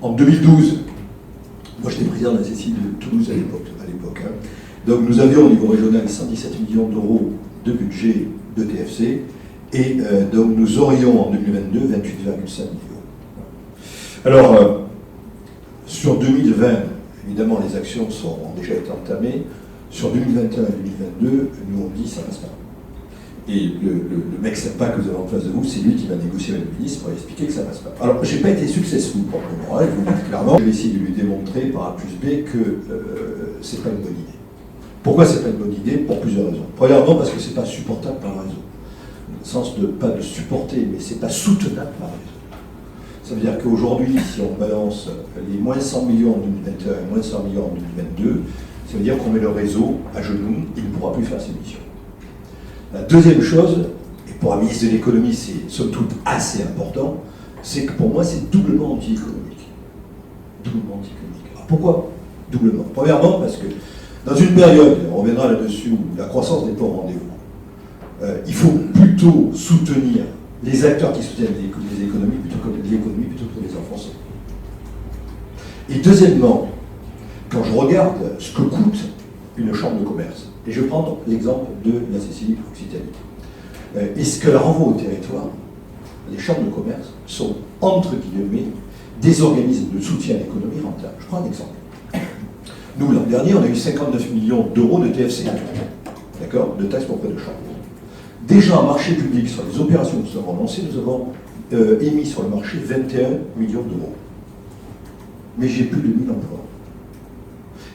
En 2012, moi j'étais président de la CCI de Toulouse à l'époque. Hein. Donc nous avions au niveau régional 117 millions d'euros de budget de TFC et donc nous aurions en 2022 28,5 millions. Alors sur 2020, évidemment les actions ont déjà été entamées. Sur 2021 et 2022, nous on dit ça passe pas. Et le mec sympa que vous avez en face de vous, c'est lui qui va négocier avec le ministre pour expliquer que ça passe pas. Alors, j'ai pas été successful pour le moment, je vous le dis clairement. Je vais essayer de lui démontrer par A plus B que c'est pas une bonne idée. Pourquoi c'est pas une bonne idée? Pour plusieurs raisons. Premièrement, parce que c'est pas supportable par réseau. Dans le sens de pas de supporter, mais c'est pas soutenable par réseau. Ça veut dire qu'aujourd'hui, si on balance les moins 100 millions en 2021 et moins 100 millions en 2022, ça veut dire qu'on met le réseau à genoux, il ne pourra plus faire ses missions. La deuxième chose, et pour un ministre de l'économie c'est somme toute assez important, c'est que pour moi c'est doublement anti-économique. Doublement anti-économique. Alors pourquoi doublement? Premièrement parce que dans une période, on reviendra là-dessus, où la croissance n'est pas au rendez-vous, il faut plutôt soutenir les acteurs qui soutiennent les économies plutôt que les enfoncer. Et deuxièmement, quand je regarde ce que coûte une chambre de commerce, et je vais prendre l'exemple de la CCI Occitanie, et ce qu'elle renvoie au territoire, les chambres de commerce sont, entre guillemets, des organismes de soutien à l'économie rentable. Je prends un exemple. Nous, l'an dernier, on a eu 59 millions d'euros de TFC, d'accord, de taxes pour frais de chambre. Déjà en marché public, sur les opérations que nous avons lancées, nous avons émis sur le marché 21 millions d'euros. Mais j'ai plus de 1000 emplois.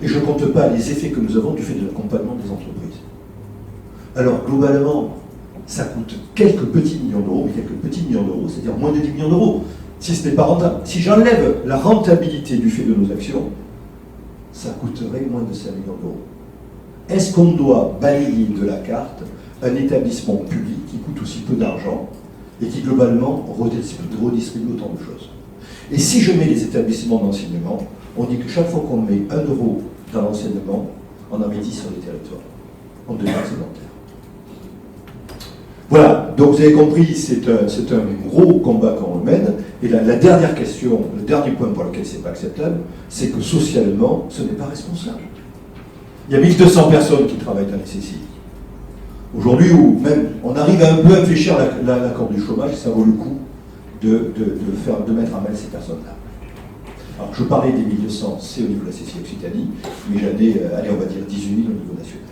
Et je ne compte pas les effets que nous avons du fait de l'accompagnement des entreprises. Alors, globalement, ça coûte quelques petits millions d'euros, mais quelques petits millions d'euros, c'est-à-dire moins de 10 millions d'euros, si ce n'est pas rentable. Si j'enlève la rentabilité du fait de nos actions, ça coûterait moins de 5 millions d'euros. Est-ce qu'on doit balayer de la carte un établissement public qui coûte aussi peu d'argent et qui, globalement, redistribue autant de choses? Et si je mets les établissements d'enseignement, on dit que chaque fois qu'on met 1 euro dans l'enseignement, on en met 10 sur les territoires. On devient sédentaire. Voilà, donc vous avez compris, c'est un gros combat qu'on mène. Et la dernière question, le dernier point pour lequel c'est pas acceptable, c'est que socialement, ce n'est pas responsable. Il y a 1200 personnes qui travaillent dans les CCI. Aujourd'hui, où même on arrive à un peu infléchir l'accord du chômage, ça vaut le coup de mettre à mal ces personnes-là. Alors, je parlais des 1200, c'est au niveau de la CCI Occitanie, mais j'en ai, allez, on va dire 18 000 au niveau national.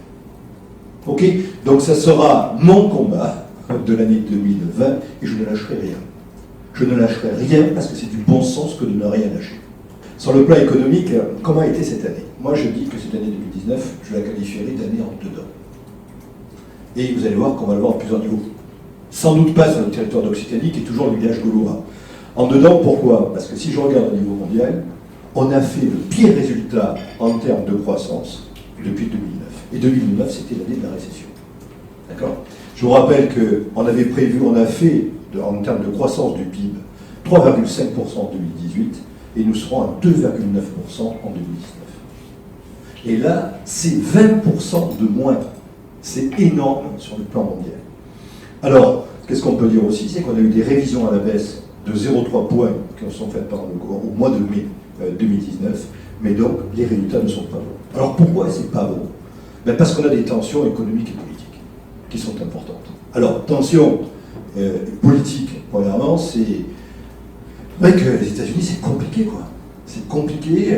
Ok? Donc ça sera mon combat de l'année 2020 et je ne lâcherai rien. Je ne lâcherai rien parce que c'est du bon sens que de ne rien lâcher. Sur le plan économique, comment a été cette année? Moi je dis que cette année 2019, je la qualifierai d'année en dedans. Et vous allez voir qu'on va le voir à plusieurs niveaux. Sans doute pas sur le territoire d'Occitanie, qui est toujours le village gaulois. En dedans, pourquoi? Parce que si je regarde au niveau mondial, on a fait le pire résultat en termes de croissance depuis 2009. Et 2009, c'était l'année de la récession. D'accord? Je vous rappelle qu'on avait prévu, on a fait, en termes de croissance du PIB, 3,5% en 2018, et nous serons à 2,9% en 2019. Et là, c'est 20% de moins. C'est énorme sur le plan mondial. Alors, qu'est-ce qu'on peut dire aussi? C'est qu'on a eu des révisions à la baisse de 0,3 points qui sont faites au mois de mai 2019, mais donc les résultats ne sont pas bons. Alors pourquoi c'est pas bon? Ben parce qu'on a des tensions économiques et politiques qui sont importantes. Alors, tensions politiques, premièrement, c'est vrai que les États-Unis, c'est compliqué, quoi. C'est compliqué,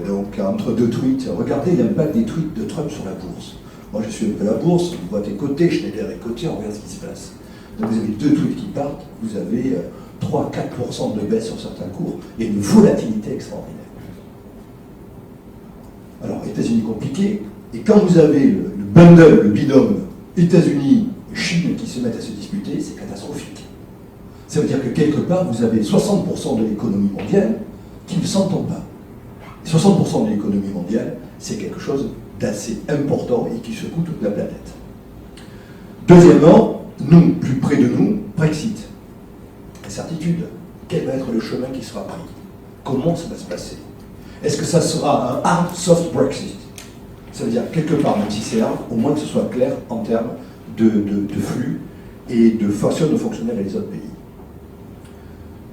donc entre deux tweets, regardez l'impact des tweets de Trump sur la bourse. Moi, je suis un peu la bourse, on voit tes côtés, Schneider est coté, on regarde ce qui se passe. Donc vous avez deux tweets qui partent, vous avez 3-4% de baisse sur certains cours, et une volatilité extraordinaire. Alors, États-Unis compliqué, et quand vous avez le bundle, le binôme, États-Unis, Chine qui se mettent à se disputer, c'est catastrophique. Ça veut dire que quelque part, vous avez 60% de l'économie mondiale qui ne s'entend pas. 60% de l'économie mondiale, c'est quelque chose d'assez important et qui secoue toute la planète. Deuxièmement, nous, plus près de nous, Brexit. Incertitude. Quel va être le chemin qui sera pris? Comment ça va se passer? Est-ce que ça sera un hard soft Brexit? Ça veut dire quelque part, même si c'est hard, au moins que ce soit clair en termes de flux et de façon de fonctionner avec les autres pays.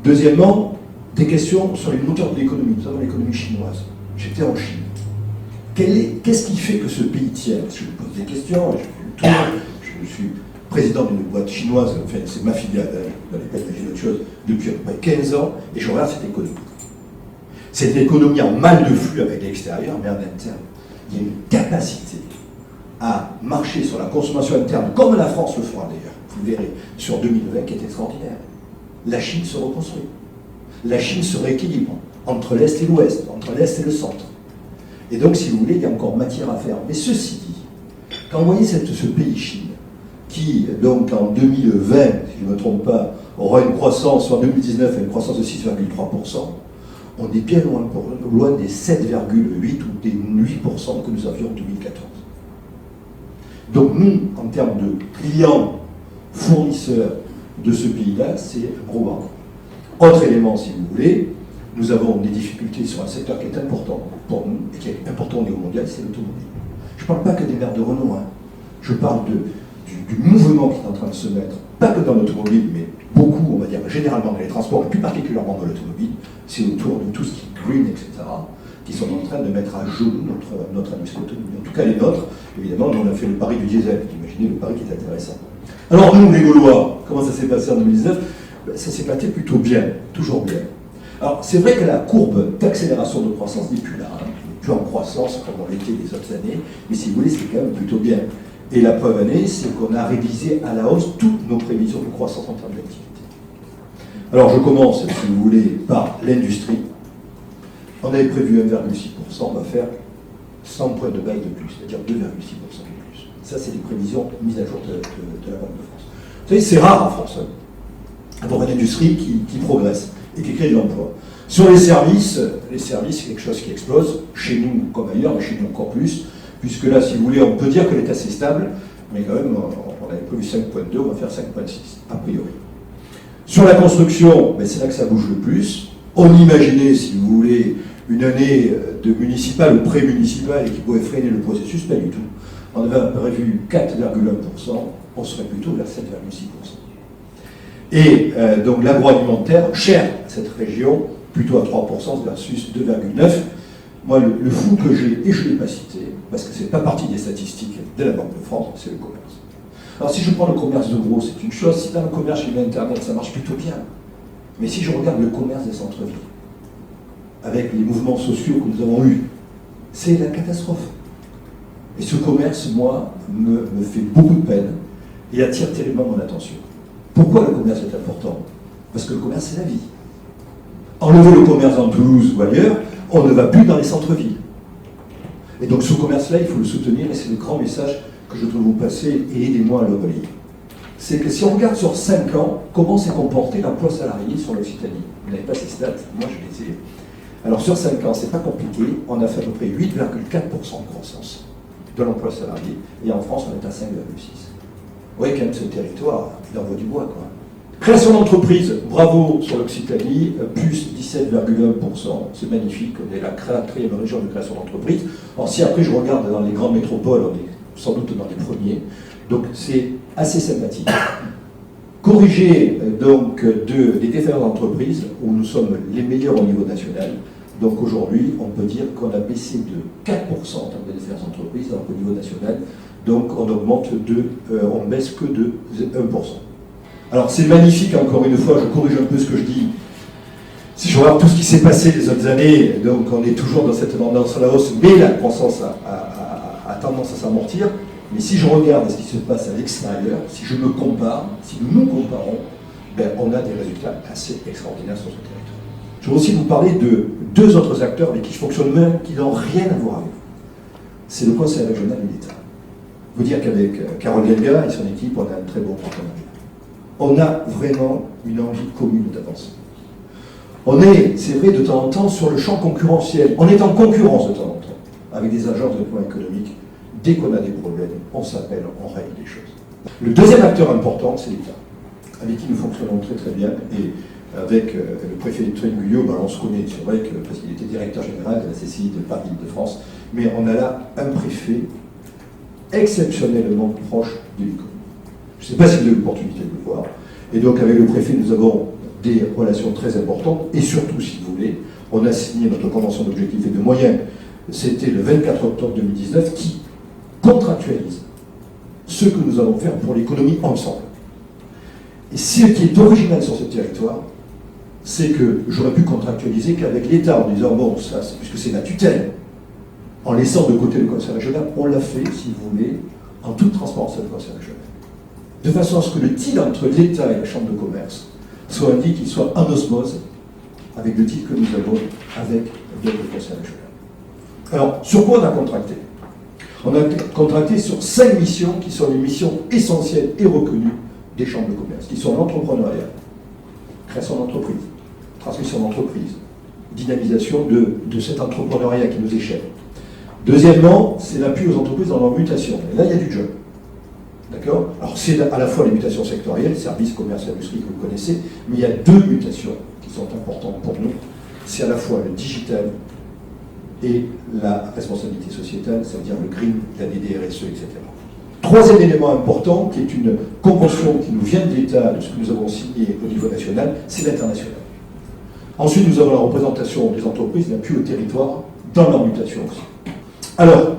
Deuxièmement, des questions sur les moteurs de l'économie, notamment l'économie chinoise. J'étais en Chine. Qu'est-ce qui fait que ce pays tient? Je me pose des questions, je suis président d'une boîte chinoise, enfin c'est ma filiale, dans laquelle j'ai autre chose, depuis à peu près 15 ans, et je regarde cette économie. Cette économie en mal de flux avec l'extérieur, mais en interne. Il y a une capacité à marcher sur la consommation interne, comme la France le fera d'ailleurs, vous verrez, sur 2020, qui est extraordinaire. La Chine se reconstruit. La Chine se rééquilibre entre l'Est et l'Ouest, entre l'Est et le centre. Et donc, si vous voulez, il y a encore matière à faire. Mais ceci dit, quand vous voyez ce pays Chine, qui, donc, en 2020, si je ne me trompe pas, aura une croissance, en 2019, une croissance de 6,3%, on est bien loin des 7,8 ou des 8% que nous avions en 2014. Donc nous, en termes de clients, fournisseurs de ce pays-là, c'est un gros manque. Autre élément, si vous voulez, nous avons des difficultés sur un secteur qui est important pour nous, et qui est important au niveau mondial, c'est l'automobile. Je ne parle pas que des maires de Renault, hein. Je parle du mouvement qui est en train de se mettre, pas que dans l'automobile, mais beaucoup, on va dire, généralement dans les transports, et plus particulièrement dans l'automobile, c'est autour de tout ce qui est green, etc., qui sont en train de mettre à genoux notre industrie automobile. En tout cas, les nôtres, évidemment, nous on a fait le pari du diesel, imaginez le pari qui est intéressant. Alors nous, les Gaulois, comment ça s'est passé en 2019? Ça s'est passé plutôt bien, toujours bien. Alors, c'est vrai que la courbe d'accélération de croissance n'est plus là, hein, plus en croissance comme on l'était les autres années, mais si vous voulez, c'est quand même plutôt bien. Et la preuve année, c'est qu'on a révisé à la hausse toutes nos prévisions de croissance en termes d'activité. Alors, je commence, si vous voulez, par l'industrie. On avait prévu 1,6%, on va faire 100 points de base de plus, c'est-à-dire 2,6% de plus. Ça, c'est les prévisions mises à jour de la Banque de France. Vous savez, c'est rare en France, hein, avoir une industrie qui progresse et qui crée de l'emploi. Sur les services, c'est quelque chose qui explose, chez nous comme ailleurs, mais chez nous encore plus, puisque là, si vous voulez, on peut dire que l'État c'est stable, mais quand même, on avait prévu 5,2, on va faire 5,6, a priori. Sur la construction, ben c'est là que ça bouge le plus. On imaginait, si vous voulez, une année de municipal ou pré-municipal et qui pouvait freiner le processus, pas du tout. On avait prévu 4,1%, on serait plutôt vers 7,6%. Et donc l'agroalimentaire, cher cette région, plutôt à 3% versus 2,9%. Moi, le flou que j'ai, et je ne l'ai pas cité, parce que ce n'est pas partie des statistiques de la Banque de France, c'est le commerce. Alors si je prends le commerce de gros, c'est une chose, si dans le commerce chez Internet, ça marche plutôt bien. Mais si je regarde le commerce des centres-villes, avec les mouvements sociaux que nous avons eus, c'est la catastrophe. Et ce commerce, moi, me fait beaucoup de peine et attire terriblement mon attention. Pourquoi le commerce est important? Parce que le commerce, c'est la vie. Enlever le commerce en Toulouse ou ailleurs, on ne va plus dans les centres-villes. Et donc ce commerce-là, il faut le soutenir, et c'est le grand message que je dois vous passer, et aidez-moi à le relayer. C'est que si on regarde sur 5 ans, comment s'est comporté l'emploi salarié sur l'Occitanie. Vous n'avez pas ces stats, moi je les ai. Alors sur 5 ans, c'est pas compliqué, on a fait à peu près 8,4% de croissance de l'emploi salarié, et en France, on est à 5,6%. Vous voyez quand même ce territoire, il envoie du bois, quoi. Création d'entreprise, bravo sur l'Occitanie, plus 17,1%, c'est magnifique, on est la 4e région de création d'entreprise. Alors si après je regarde dans les grandes métropoles, on est sans doute dans les premiers, donc c'est assez sympathique. Corriger donc des défaillances d'entreprise, où nous sommes les meilleurs au niveau national, donc aujourd'hui on peut dire qu'on a baissé de 4% en termes de défaillances d'entreprise, alors qu'au niveau national, donc on baisse que de 1%. Alors c'est magnifique, encore une fois, je corrige un peu ce que je dis. Si je regarde tout ce qui s'est passé les autres années, donc on est toujours dans cette tendance à la hausse, mais la croissance a tendance à s'amortir. Mais si je regarde ce qui se passe à l'extérieur, si je me compare, si nous nous comparons, ben, on a des résultats assez extraordinaires sur ce territoire. Je veux aussi vous parler de 2 autres acteurs avec qui je fonctionne même, qui n'ont rien à voir avec vous. C'est le Conseil régional et l'État. Vous dire qu'avec Carole Delga et son équipe, on a un très bon partenariat. On a vraiment une envie commune d'avancer. On est, c'est vrai, de temps en temps sur le champ concurrentiel. On est en concurrence de temps en temps avec des agences de développement économique. Dès qu'on a des problèmes, on s'appelle, on règle les choses. Le deuxième acteur important, c'est l'État, avec qui nous fonctionnons très très bien. Et avec le préfet de Guyot, ben, on se connaît, c'est vrai, parce qu'il était directeur général de la CCI de Paris-Île-de-France. Mais on a là un préfet exceptionnellement proche de l'économie. Je ne sais pas si vous avez l'opportunité de le voir. Et donc, avec le préfet, nous avons des relations très importantes, et surtout, si vous voulez, on a signé notre convention d'objectifs et de moyens, c'était le 24 octobre 2019, qui contractualise ce que nous allons faire pour l'économie ensemble. Et ce qui est original sur ce territoire, c'est que j'aurais pu contractualiser qu'avec l'État en disant, bon, ça, puisque c'est la tutelle, en laissant de côté le conseil régional, on l'a fait, si vous voulez, en toute transparence avec le conseil régional. De façon à ce que le deal entre l'État et la Chambre de commerce soit un deal qui soit en osmose avec le deal que nous avons avec le conseil régional. Alors, sur quoi on a contracté? On a contracté sur 5 missions qui sont les missions essentielles et reconnues des chambres de commerce, qui sont l'entrepreneuriat, création d'entreprise, transmission d'entreprise, dynamisation de cet entrepreneuriat qui nous échappe. Deuxièmement, c'est l'appui aux entreprises dans leur mutation. Et là, il y a du job. D'accord? Alors, c'est à la fois les mutations sectorielles, services, commerce, industrie que vous connaissez, mais il y a 2 mutations qui sont importantes pour nous. C'est à la fois le digital et la responsabilité sociétale, ça veut dire le green, la DDRSE, etc. Troisième élément important, qui est une convention qui nous vient de l'État, de ce que nous avons signé au niveau national, c'est l'international. Ensuite, nous avons la représentation des entreprises, l'appui au territoire, dans leur mutation aussi. Alors,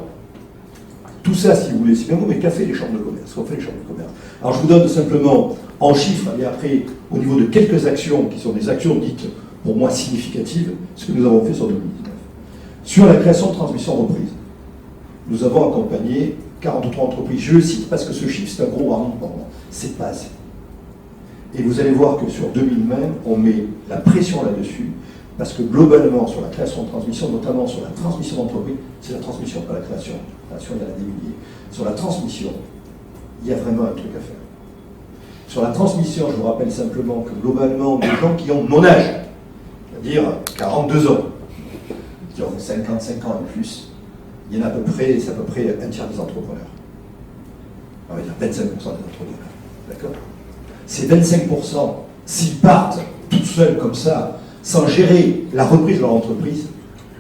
tout ça, si vous voulez, c'est bien beau, mais qu'a fait les chambres de commerce? Qu'ont fait les chambres de commerce? Alors, je vous donne simplement en chiffres, et après, au niveau de quelques actions, qui sont des actions dites, pour moi, significatives, ce que nous avons fait sur 2019. Sur la création de transmission reprise, nous avons accompagné 43 entreprises. Je le cite parce que ce chiffre, c'est un gros warning pour moi. C'est pas assez. Et vous allez voir que sur 2020, on met la pression là-dessus, parce que globalement, sur la création de transmission, notamment sur la transmission d'entreprise, c'est la transmission, pas la création. La création, il y en a des milliers. Sur la transmission, il y a vraiment un truc à faire. Sur la transmission, je vous rappelle simplement que globalement, des gens qui ont mon âge, c'est-à-dire 42 ans, qui ont 55 ans et plus, il y en a à peu près, c'est à peu près un tiers des entrepreneurs. On va dire 25% des entrepreneurs. D'accord? Ces 25%, s'ils partent tout seuls comme ça, sans gérer la reprise de leur entreprise,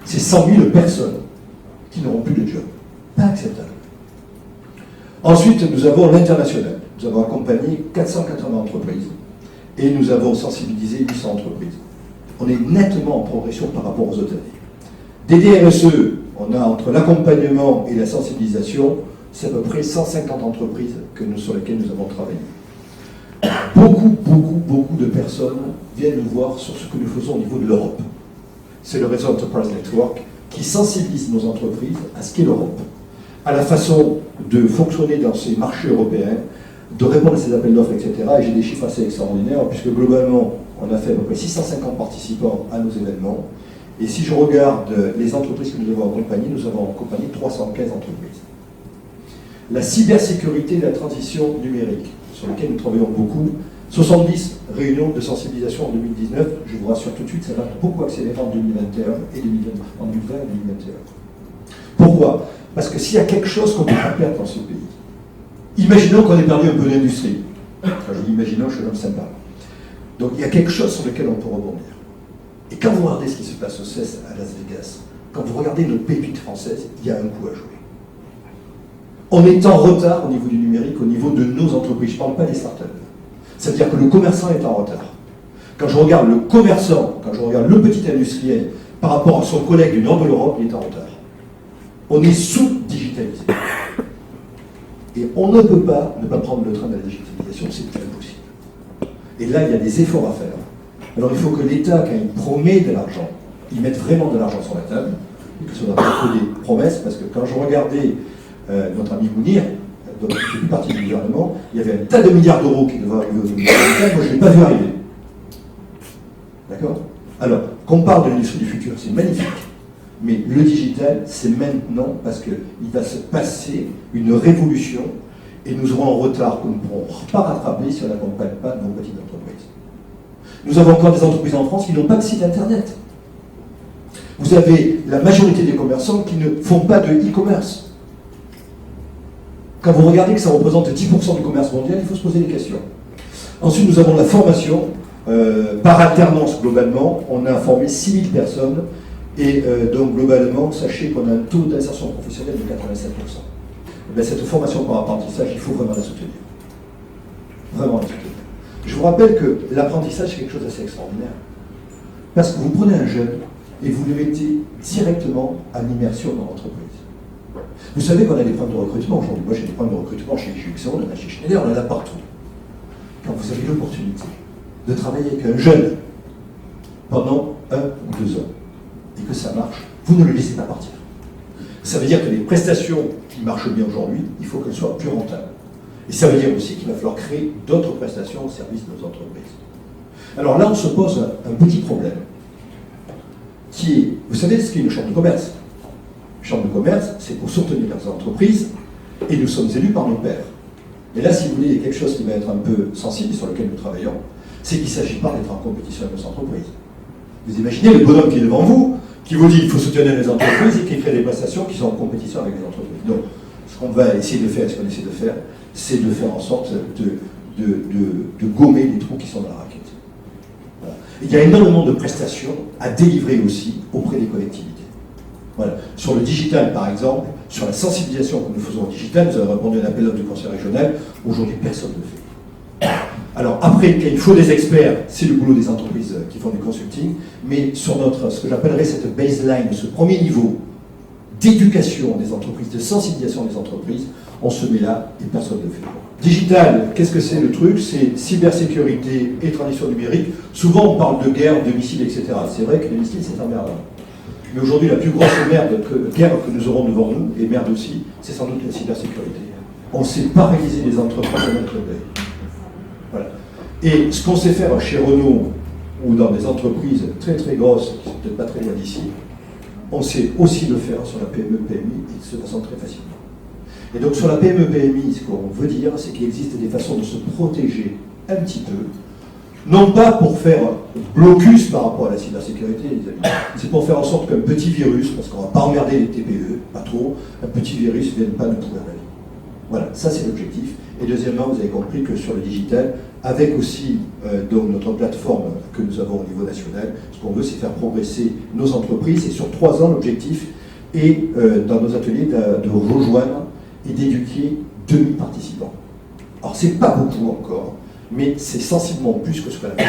c'est 100 000 personnes qui n'auront plus de job. Pas acceptable. Ensuite, nous avons l'international. Nous avons accompagné 480 entreprises et nous avons sensibilisé 800 entreprises. On est nettement en progression par rapport aux autres années. DDRSE, on a entre l'accompagnement et la sensibilisation, c'est à peu près 150 entreprises sur lesquelles nous avons travaillé. Beaucoup de personnes viennent nous voir sur ce que nous faisons au niveau de l'Europe. C'est le réseau Enterprise Network qui sensibilise nos entreprises à ce qu'est l'Europe, à la façon de fonctionner dans ces marchés européens, de répondre à ces appels d'offres, etc. Et j'ai des chiffres assez extraordinaires, puisque globalement, on a fait à peu près 650 participants à nos événements. Et si je regarde les entreprises que nous avons accompagnées, nous avons accompagné 315 entreprises. La cybersécurité et la transition numérique, sur lesquelles nous travaillons beaucoup, 70 réunions de sensibilisation en 2019, je vous rassure tout de suite, ça va beaucoup accélérer en 2021 et en 2020 et 2021. Pourquoi? Parce que s'il y a quelque chose qu'on ne peut pas perdre dans ce pays, imaginons qu'on ait perdu un peu d'industrie. Quand je dis imaginons, je suis un homme sympa. Donc il y a quelque chose sur lequel on peut rebondir. Et quand vous regardez ce qui se passe au CES à Las Vegas, quand vous regardez nos pépites françaises, il y a un coup à jouer. On est en retard au niveau du numérique, au niveau de nos entreprises. Je ne parle pas des startups. C'est-à-dire que le commerçant est en retard. Quand je regarde le commerçant, quand je regarde le petit industriel, par rapport à son collègue du nord de l'Europe, il est en retard. On est sous-digitalisé. Et on ne peut pas ne pas prendre le train de la digitalisation, c'est impossible. Et là, il y a des efforts à faire. Alors il faut que l'État, quand il promet de l'argent, il mette vraiment de l'argent sur la table, et que ce ne soit pas que des promesses, parce que quand je regardais notre ami Mounir, donc qui fait plus partie du gouvernement, il y avait un tas de milliards d'euros qui devaient arriver au gouvernement, moi je ne l'ai pas vu arriver. D'accord? Alors, qu'on parle de l'industrie du futur, c'est magnifique, mais le digital, c'est maintenant, parce qu'il va se passer une révolution, et nous aurons un retard que nous ne pourrons pas rattraper si on n'accompagne pas nos petites entreprises. Nous avons encore des entreprises en France qui n'ont pas de site internet. Vous avez la majorité des commerçants qui ne font pas de e-commerce. Quand vous regardez que ça représente 10% du commerce mondial, il faut se poser des questions. Ensuite, nous avons la formation. Par alternance, globalement, on a formé 6000 personnes. Et donc, globalement, sachez qu'on a un taux d'insertion professionnelle de 87%. Et bien, cette formation par apprentissage, il faut vraiment la soutenir. Vraiment la soutenir. Je vous rappelle que l'apprentissage, c'est quelque chose d'assez extraordinaire. Parce que vous prenez un jeune et vous le mettez directement en immersion dans l'entreprise. Vous savez qu'on a des problèmes de recrutement aujourd'hui. Moi, j'ai des problèmes de recrutement chez GXO, on en a chez Schneider, on en a partout. Quand vous avez l'opportunité de travailler avec un jeune pendant 1 ou 2 ans et que ça marche, vous ne le laissez pas partir. Ça veut dire que les prestations qui marchent bien aujourd'hui, il faut qu'elles soient plus rentables. Et ça veut dire aussi qu'il va falloir créer d'autres prestations au service de nos entreprises. Alors là, on se pose un petit problème, qui est, vous savez ce qu'est une chambre de commerce? Une chambre de commerce, c'est pour soutenir les entreprises, et nous sommes élus par nos pairs. Et là, si vous voulez, il y a quelque chose qui va être un peu sensible, sur lequel nous travaillons, c'est qu'il ne s'agit pas d'être en compétition avec nos entreprises. Vous imaginez le bonhomme qui est devant vous, qui vous dit qu'il faut soutenir les entreprises et qui crée des prestations qui sont en compétition avec les entreprises. Donc, ce qu'on va essayer de faire, ce qu'on essaie de faire, c'est de faire en sorte de gommer les trous qui sont dans la raquette. Voilà. Il y a énormément de prestations à délivrer aussi auprès des collectivités. Voilà. Sur le digital, par exemple, sur la sensibilisation que nous faisons au digital, nous avons répondu à un appel d'offres du conseil régional, aujourd'hui personne ne le fait. Alors après, il faut des experts, c'est le boulot des entreprises qui font du consulting, mais sur notre, ce que j'appellerais cette baseline, ce premier niveau d'éducation des entreprises, de sensibilisation des entreprises, on se met là et personne ne le fait. Digital, qu'est-ce que c'est le truc? C'est cybersécurité et transition numérique. Souvent on parle de guerre, de missiles, etc. C'est vrai que les missiles c'est emmerdant. Mais aujourd'hui la plus grosse guerre que nous aurons devant nous, et merde aussi, c'est sans doute la cybersécurité. On sait paralyser les entreprises à notre œil. Voilà. Et ce qu'on sait faire chez Renault, ou dans des entreprises très très grosses, qui ne sont peut-être pas très loin d'ici, on sait aussi le faire sur la PME, PMI, et de se façon très facilement. Et donc sur la PME, PMI, ce qu'on veut dire, c'est qu'il existe des façons de se protéger un petit peu, non pas pour faire blocus par rapport à la cybersécurité, les amis, c'est pour faire en sorte qu'un petit virus, parce qu'on ne va pas emmerder les TPE, pas trop, un petit virus ne vienne pas nous pourrir la vie. Voilà, ça c'est l'objectif. Et deuxièmement, vous avez compris que sur le digital, avec aussi donc notre plateforme que nous avons au niveau national, ce qu'on veut, c'est faire progresser nos entreprises. Et sur 3 ans, l'objectif est, dans nos ateliers, de rejoindre et d'éduquer 2000 participants. Alors, c'est pas beaucoup encore, mais c'est sensiblement plus que ce qu'on a fait.